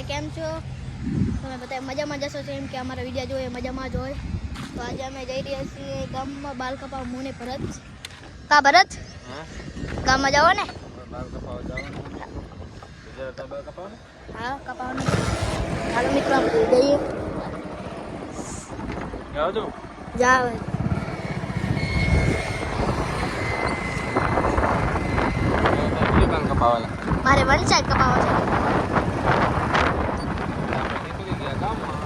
કેમ છો? તમે બધા મજામાં જશો એમ કે અમારા વિડીયો જોઈએ મજામાં જ હોય. તો આજે અમે જઈ રહ્યા છીએ ગામમાં બાલ કપાવવા. મુને ભરત કા ભરત ગામમાં જાવ ને બાલ કપાવવા જવાનું. બાલ કપાવવાનું? હા કપાવવાનું. હાલો મિત્રો આપણે જઈએ. જાવજો. જાવ. બાલ કપાવવાના. મારે વન સાઈડ કપાવવા છે. નીકળી ગયા ગામમાં.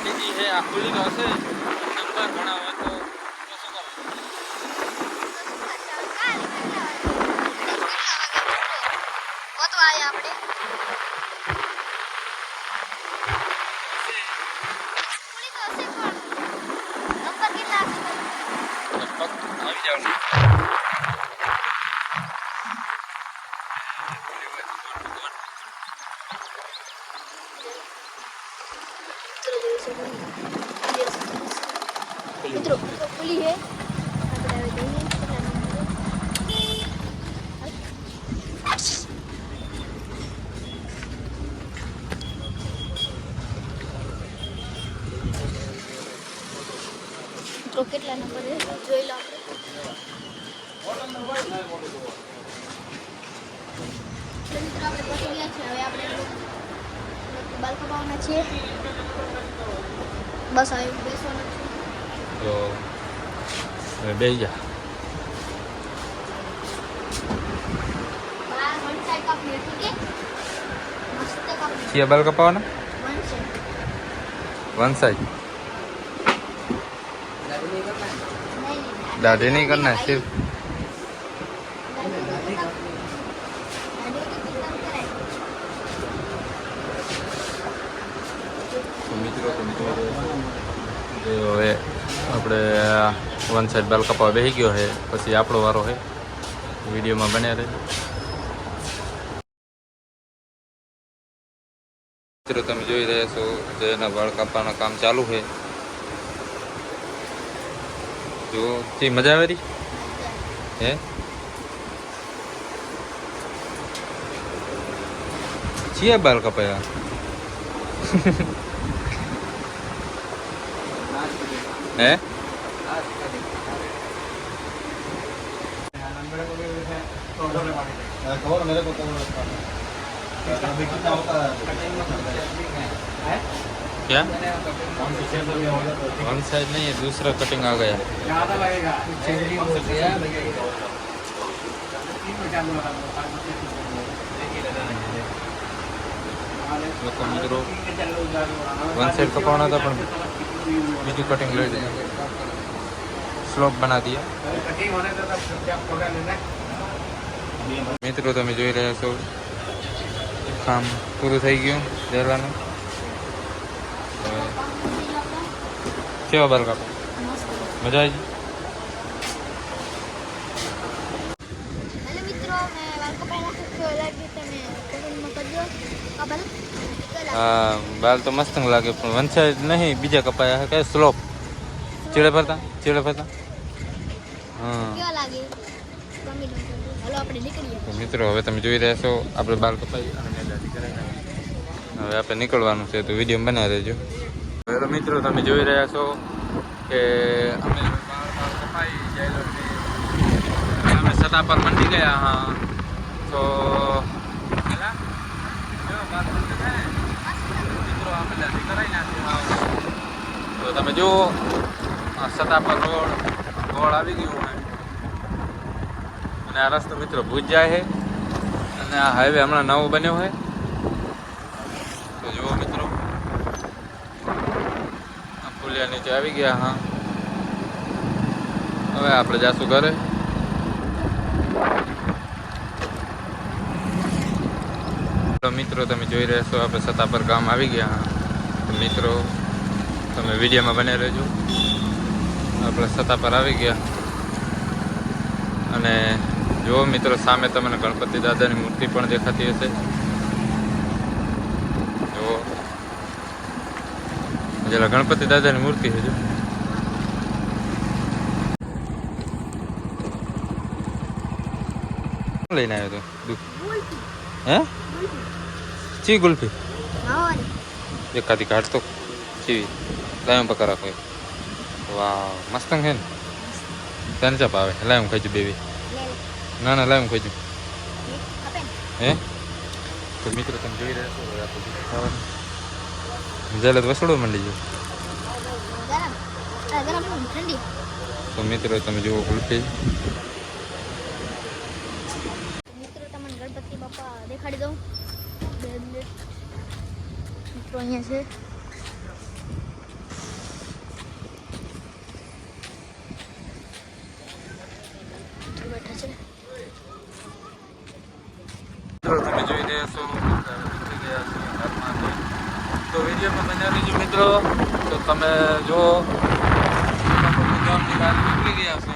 બીજી છે આ ખુલ્લી તો હશે. નંબર ઘણા હોય તો શું કરવું? આવી જાવ. મિત્રો ખુલી है આપણે હવે જઈએ કેટલા નંબર મિત્રો કેટલા નંબર છે જોઈ લો આપણે. મિત્રો આપણે પહોંચી ગયા છે. હવે આપણે બાલ કપાવવાના છીએ. બસ હવે બેસવાનું છે. તો હવે બેસી જા. છીએ બાલ કપાવવાના વન સાઈડ. દાઢી નહીં કરના સિર્ફ હવે આપણે વન સાઈડ બાલ કપાવા બેસી ગયો છે. પછી આપણો વારો છે. વિડીયોમાં બન્યા રહે. મિત્રો તમે જોઈ રહ્યા છો જેના વાળ કાપવાનું કામ ચાલુ છે. જો તે મજા આવે રહી હે. છીએ બાલ કપાયા. હે कवर मेरे को कवर अभी कितना होता है क्या कौन सी शेप में होगा तो वन साइड नहीं है, दूसरा कटिंग आ गया। ज़्यादा लगेगा चेंजिंग हो गया લોકો મિત્રો વન સાઈડ કપાવના હતા પણ બીજું કટિંગ લઈ લીધું, સ્લોપ બના દિયા। कटिंग होने तक क्या फोटो लेना મિત્રો તમે જોઈ રહ્યા છો કામ પૂરું થઈ ગયું દહેલાનું। કેવા બાલ કાપો, મજા આવી? હેલો મિત્રો, મેં વાળ કપાઈ નાખ્યું તો લાગ્યું તમે કોમેન્ટમાં કરજો. ખબર હા, બાલ તો મસ્ત લાગે પણ વન સાઈડ નહીં, બીજા કપાયા હે કે સ્લોપ ચીડે ફરતા હા। કેવા લાગે કમેન્ટ કરજો. હાલો આપણે નીકળીએ. તો મિત્રો હવે તમે જોઈ રહ્યા છો આપણે બાલ કપાઈ અને મેં દાઢી કરાવી નાખી। હવે આપણે નીકળવાનું છે તો વિડીયો બનાવી દેજો। હવે મિત્રો તમે જોઈ રહ્યા છો કે અમે બાલ કપાઈ જાય અમે સતા પર મંડી ગયા। હા તો પેલા જો બાલ મંડી ગયા મિત્રો આપણે દાઢી કરાવી નાખી। તો તમે જુઓ આ સતા પર રોડ આવી ગયું હોય અને આ રસ્તો મિત્રો ભૂજ જાય છે અને આ હાઈવે હમણાં નવો બન્યો હોય। તો જુઓ મિત્રો આ પુલિયા નીચે આવી ગયા। હા હવે આપણે જાશું ઘરે। તો મિત્રો તમે જોઈ રહ્યા છો આપણે સતા પર ગામ આવી ગયા। તો મિત્રો તમે વિડીયોમાં બને રહેજો। આપણે સતા પર આવી ગયા અને જો મિત્રો સામે તમને ગણપતિ દાદાની મૂર્તિ પણ દેખાતી હશે। જો જરા ગણપતિ દાદાની મૂર્તિ છે જો। શું લઈને આવ્યો તો હે ચી ગુલ્ફી એકાદી કાઢતો ચીવી લાયમ પકડા કોઈ વાહ મસ્ત છે ને તને ચા ભાવે લાયમ ખાઈજુ બેબી ના ના લાયમ ખાઈજુ હે। તો મિત્રો તમે જોઈ રહ્યા છો હવે આપણે ખાવાનું જલે તો વસડો મંડી ગયો। ગરમ ઠંડી તો મિત્રો તમે જુઓ ગુલ્ફી મિત્રો તમને ગણપતિ બાપા દેખાડી દઉં 2 મિનિટ મિત્રો અહીંયા છે। બેઠા છે મિત્રો તમે જોઈ રહ્યા છો નીકળી ગયા છે ઘરમાંથી। તો વિડીયોમાં બનાવી દીધું મિત્રો। તો તમે જો ગામની બહાર નીકળી ગયા છો